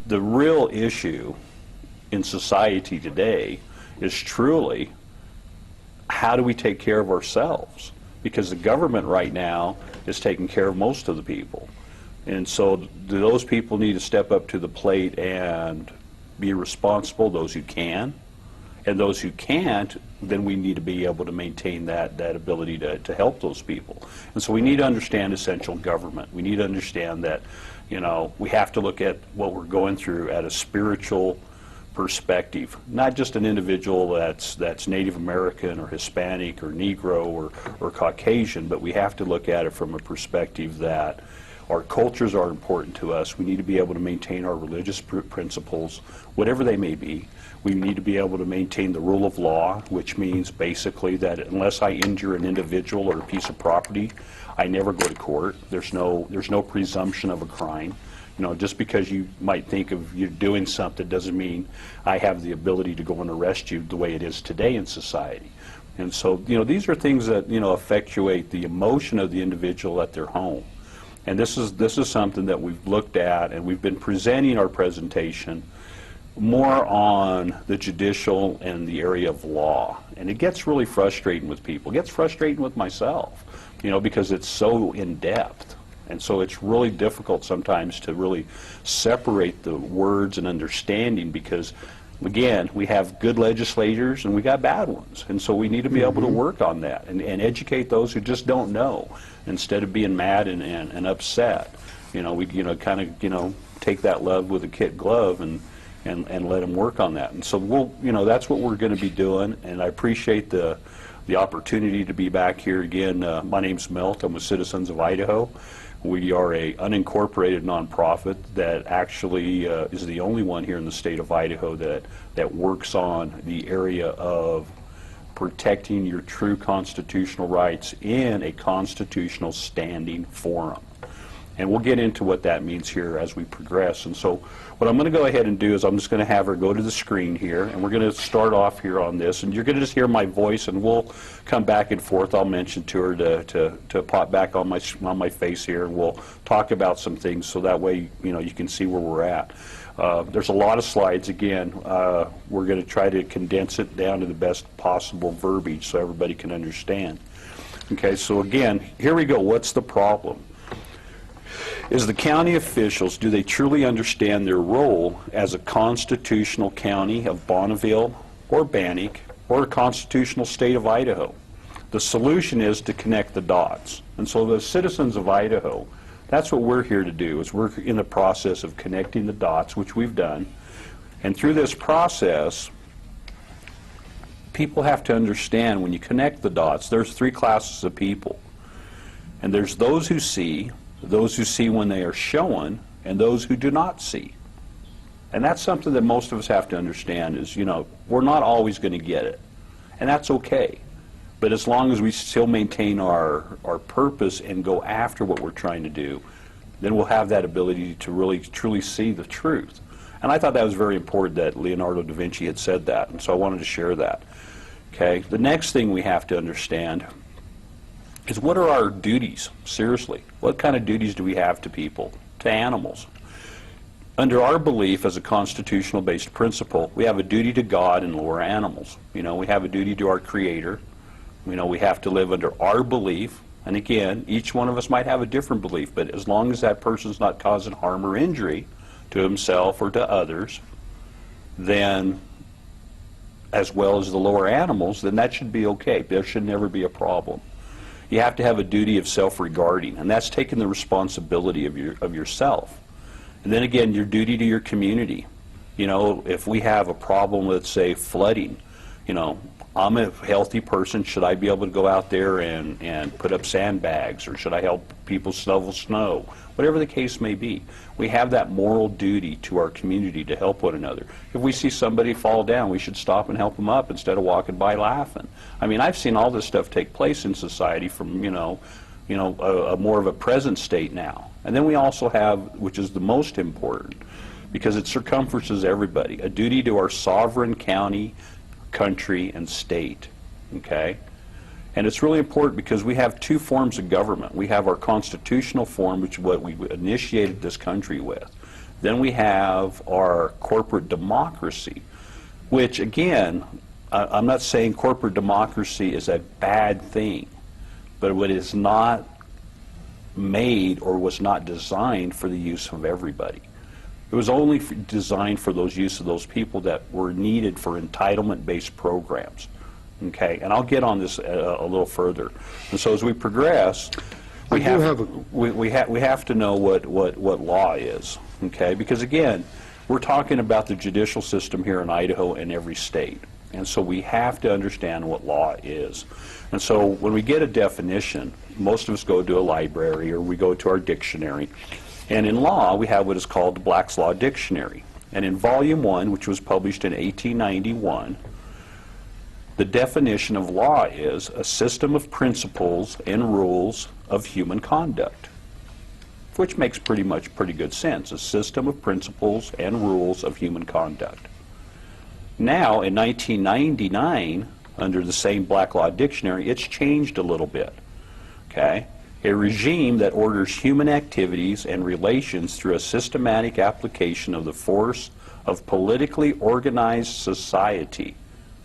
the real issue in society today is truly, how do we take care of ourselves? Because the government right now is taking care of most of the people. And so do those people need to step up to the plate and be responsible, those who can? And those who can't, then we need to be able to maintain that ability to help those people. And so we need to understand essential government. We need to understand that, you know, we have to look at what we're going through at a spiritual perspective, not just an individual that's Native American or Hispanic or Negro or Caucasian, but we have to look at it from a perspective that our cultures are important to us. We need to be able to maintain our religious principles, whatever they may be. We need to be able to maintain the rule of law, which means basically that unless I injure an individual or a piece of property, I never go to court. There's no presumption of a crime. You know, just because you might think of you doing something doesn't mean I have the ability to go and arrest you the way it is today in society. And so, you know, these are things that, you know, effectuate the emotion of the individual at their home. And this is something that we've looked at, and we've been presenting our presentation more on the judicial and the area of law. And it gets really frustrating with people. It gets frustrating with myself, you know, because it's so in-depth. And so it's really difficult sometimes to really separate the words and understanding, because, again, we have good legislators and we got bad ones. And so we need to be able to work on that and educate those who just don't know, instead of being mad and upset. You know, we kind of take that love with a kid glove and let them work on that. And so that's what we're going to be doing. And I appreciate the opportunity to be back here again. My name's Milt. I'm with Citizens of Idaho. We are a unincorporated nonprofit that actually is the only one here in the state of Idaho that works on the area of protecting your true constitutional rights in a constitutional standing forum. And we'll get into what that means here as we progress. And so what I'm going to go ahead and do is I'm just going to have her go to the screen here, and we're going to start off here on this. And you're going to just hear my voice, and we'll come back and forth. I'll mention to her to pop back on my face here, and we'll talk about some things so that way, you know, you can see where we're at. There's a lot of slides. Again, we're going to try to condense it down to the best possible verbiage so everybody can understand. Okay, so again, here we go. What's the problem? Is the county officials, do they truly understand their role as a constitutional county of Bonneville or Bannock or a constitutional state of Idaho? The solution is to connect the dots. And so the citizens of Idaho, that's what we're here to do, is we're in the process of connecting the dots, which we've done. And through this process, people have to understand when you connect the dots, there's three classes of people. And there's those who see when they are shown, and those who do not see. And that's something that most of us have to understand is, you know, we're not always going to get it. And that's okay. But as long as we still maintain our purpose and go after what we're trying to do, then we'll have that ability to really truly see the truth. And I thought that was very important that Leonardo da Vinci had said that, and so I wanted to share that. Okay, the next thing we have to understand is, what are our duties? Seriously, what kind of duties do we have to people, to animals? Under our belief as a constitutional based principle, we have a duty to God and lower animals. You know, we have a duty to our Creator. You know, we have to live under our belief. And again, each one of us might have a different belief, but as long as that person's not causing harm or injury to himself or to others, then, as well as the lower animals, then that should be okay. There should never be a problem. You have to have a duty of self-regarding, and that's taking the responsibility of yourself. And then again, your duty to your community. You know, if we have a problem with, say, flooding, you know, I'm a healthy person. Should I be able to go out there and put up sandbags, or should I help people shovel snow? Whatever the case may be, we have that moral duty to our community to help one another. If we see somebody fall down, we should stop and help them up instead of walking by laughing. I mean, I've seen all this stuff take place in society from, a more of a present state now. And then we also have, which is the most important, because it circumferences everybody, a duty to our sovereign county, country, and state. Okay? And it's really important because we have two forms of government. We have our constitutional form, which is what we initiated this country with, Then we have our corporate democracy, which again, I'm not saying corporate democracy is a bad thing, but it is not made or was not designed for the use of everybody. It was only designed for those use of those people that were needed for entitlement-based programs. Okay, and I'll get on this a little further. And so as we progress, we have to know what law is. Okay, because again, we're talking about the judicial system here in Idaho and every state. And so we have to understand what law is. And so when we get a definition, most of us go to a library or we go to our dictionary. And in law, we have what is called the Black's Law Dictionary. And in Volume 1, which was published in 1891, the definition of law is a system of principles and rules of human conduct, which makes pretty good sense, a system of principles and rules of human conduct. Now, in 1999, under the same Black Law Dictionary, it's changed a little bit. Okay? A regime that orders human activities and relations through a systematic application of the force of politically organized society.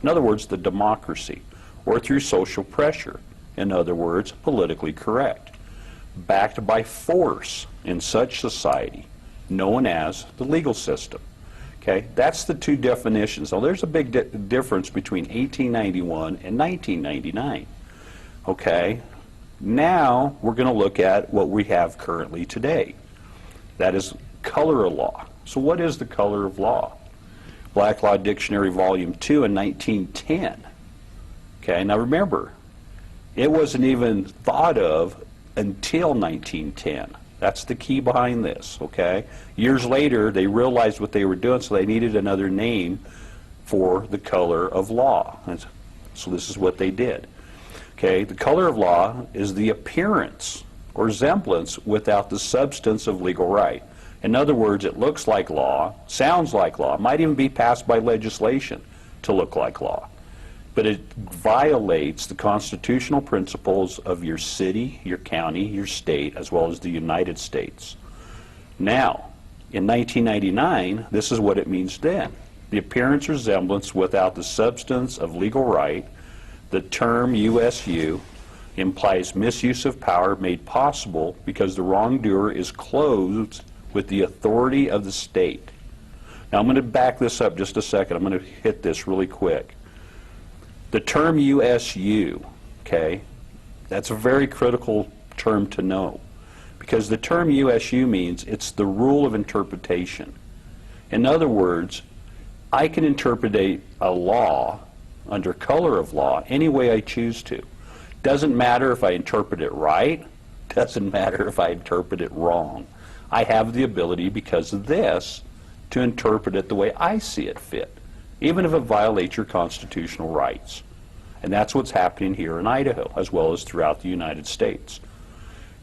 In other words, the democracy, or through social pressure. In other words, politically correct. Backed by force in such society, known as the legal system. Okay, that's the two definitions. Now, there's a big difference between 1891 and 1999. Okay, now we're going to look at what we have currently today. That is color of law. So what is the color of law? Black Law Dictionary Volume 2 in 1910. Okay, now remember, it wasn't even thought of until 1910. That's the key behind this, okay? Years later, they realized what they were doing, so they needed another name for the color of law. And so this is what they did. Okay, the color of law is the appearance or semblance without the substance of legal right. In other words, it looks like law, sounds like law, might even be passed by legislation to look like law. But it violates the constitutional principles of your city, your county, your state, as well as the United States. Now, in 1999, this is what it means then. The appearance or semblance without the substance of legal right. The term USU implies misuse of power made possible because the wrongdoer is clothed with the authority of the state. Now I'm going to back this up just a second. I'm going to hit this really quick. The term USU, okay, that's a very critical term to know, because the term USU means it's the rule of interpretation. In other words, I can interpret a law under color of law any way I choose to. Doesn't matter if I interpret it right, doesn't matter if I interpret it wrong. I have the ability, because of this, to interpret it the way I see it fit, even if it violates your constitutional rights. And that's what's happening here in Idaho, as well as throughout the United States.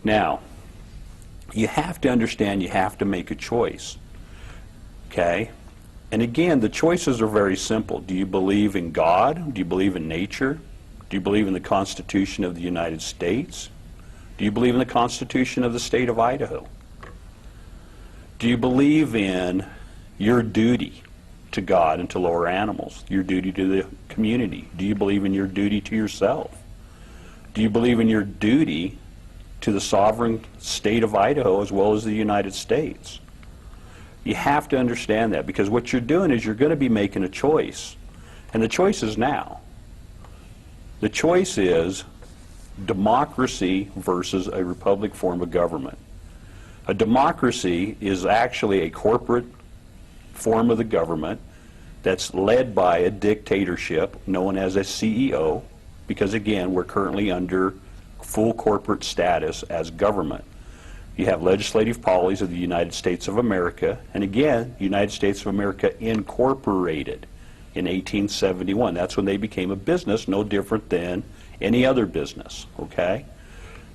Now, you have to understand you have to make a choice, okay? And again, the choices are very simple. Do you believe in God? Do you believe in nature? Do you believe in the Constitution of the United States? Do you believe in the Constitution of the state of Idaho? Do you believe in your duty to God and to lower animals, your duty to the community? Do you believe in your duty to yourself? Do you believe in your duty to the sovereign state of Idaho as well as the United States? You have to understand that, because what you're doing is you're going to be making a choice. And the choice is now. The choice is democracy versus a republic form of government. A democracy is actually a corporate form of the government that's led by a dictatorship known as a CEO, because again, we're currently under full corporate status as government. You have legislative policies of the United States of America, and again, United States of America Incorporated in 1871. That's when they became a business, no different than any other business, okay?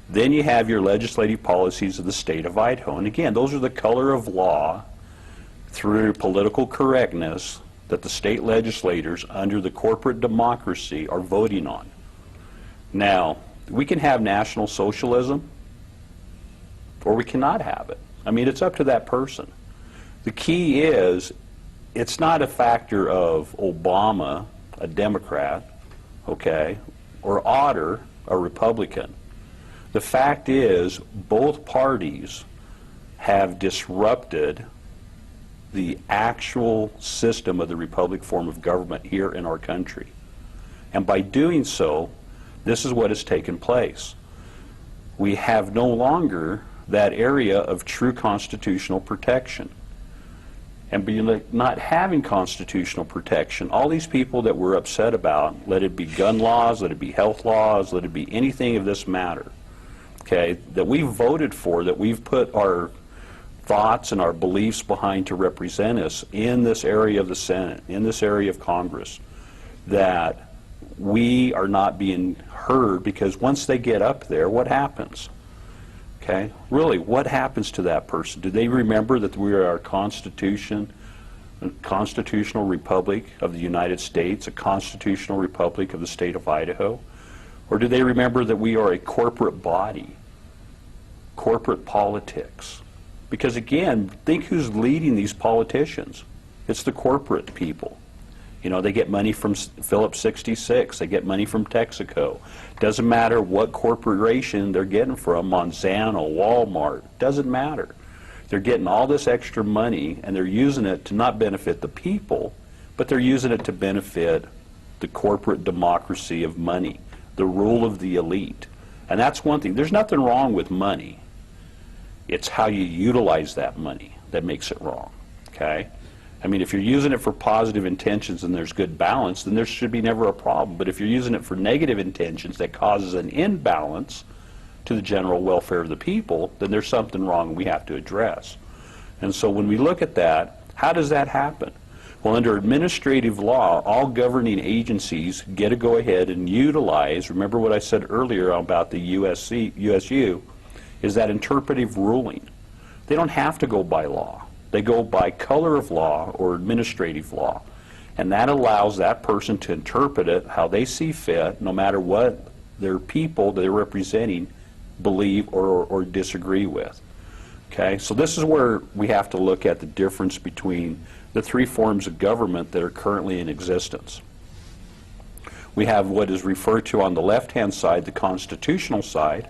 Then you have your legislative policies of the state of Idaho, and again, those are the color of law through political correctness that the state legislators under the corporate democracy are voting on. Now, we can have National Socialism, or we cannot have it. I mean, it's up to that person. The key is, it's not a factor of Obama, a Democrat, okay, or Otter, a Republican. The fact is, both parties have disrupted the actual system of the republic form of government here in our country. And by doing so, this is what has taken place. We have no longer that area of true constitutional protection. And by not having constitutional protection, all these people that we're upset about, let it be gun laws, let it be health laws, let it be anything of this matter, okay, that we've voted for, that we've put our thoughts and our beliefs behind to represent us in this area of the Senate, in this area of Congress, that we are not being heard, because once they get up there, what happens? Okay, really, what happens to that person? Do they remember that we are a constitution, a constitutional republic of the United States, a constitutional republic of the state of Idaho? Or do they remember that we are a corporate body, corporate politics? Because again, think who's leading these politicians. It's the corporate people. You know, they get money from Phillips 66, they get money from Texaco. Doesn't matter what corporation they're getting from, Monsanto, Walmart, doesn't matter. They're getting all this extra money and they're using it to not benefit the people, but they're using it to benefit the corporate democracy of money, the rule of the elite. And that's one thing. There's nothing wrong with money. It's how you utilize that money that makes it wrong, okay? I mean, if you're using it for positive intentions and there's good balance, then there should be never a problem. But if you're using it for negative intentions that causes an imbalance to the general welfare of the people, then there's something wrong we have to address. And so when we look at that, how does that happen? Well, under administrative law, all governing agencies get to go ahead and utilize, remember what I said earlier about the USU, is that interpretive ruling. They don't have to go by law. They go by color of law or administrative law. And that allows that person to interpret it how they see fit, no matter what their people they're representing believe or disagree with. Okay, so this is where we have to look at the difference between the three forms of government that are currently in existence. We have what is referred to on the left-hand side, the constitutional side,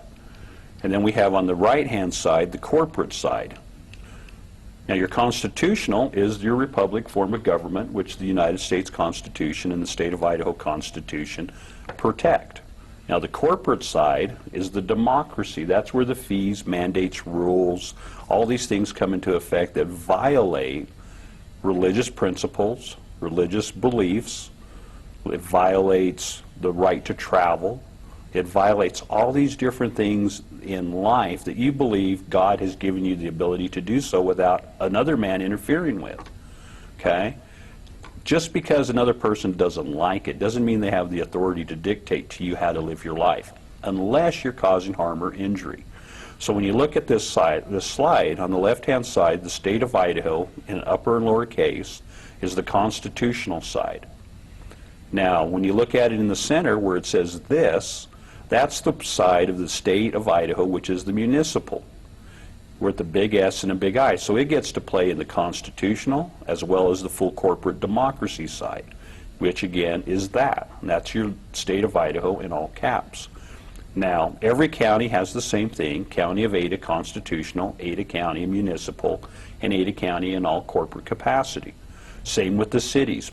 and then we have on the right-hand side, the corporate side. Now, your constitutional is your republic form of government, which the United States Constitution and the state of Idaho Constitution protect. Now, the corporate side is the democracy. That's where the fees, mandates, rules, all these things come into effect that violate religious principles, religious beliefs. It violates the right to travel. It violates all these different things in life that you believe God has given you the ability to do so without another man interfering with. Okay? Just because another person doesn't like it doesn't mean they have the authority to dictate to you how to live your life, unless you're causing harm or injury. So when you look at this slide, on the left-hand side, the state of Idaho, in upper and lower case, is the constitutional side. Now, when you look at it in the center where it says this, that's the side of the state of Idaho, which is the municipal. We're at the big S and a big I. So it gets to play in the constitutional as well as the full corporate democracy side, which again is that. And that's your state of Idaho in all caps. Now, every county has the same thing. County of Ada constitutional, Ada County municipal, and Ada County in all corporate capacity. Same with the cities.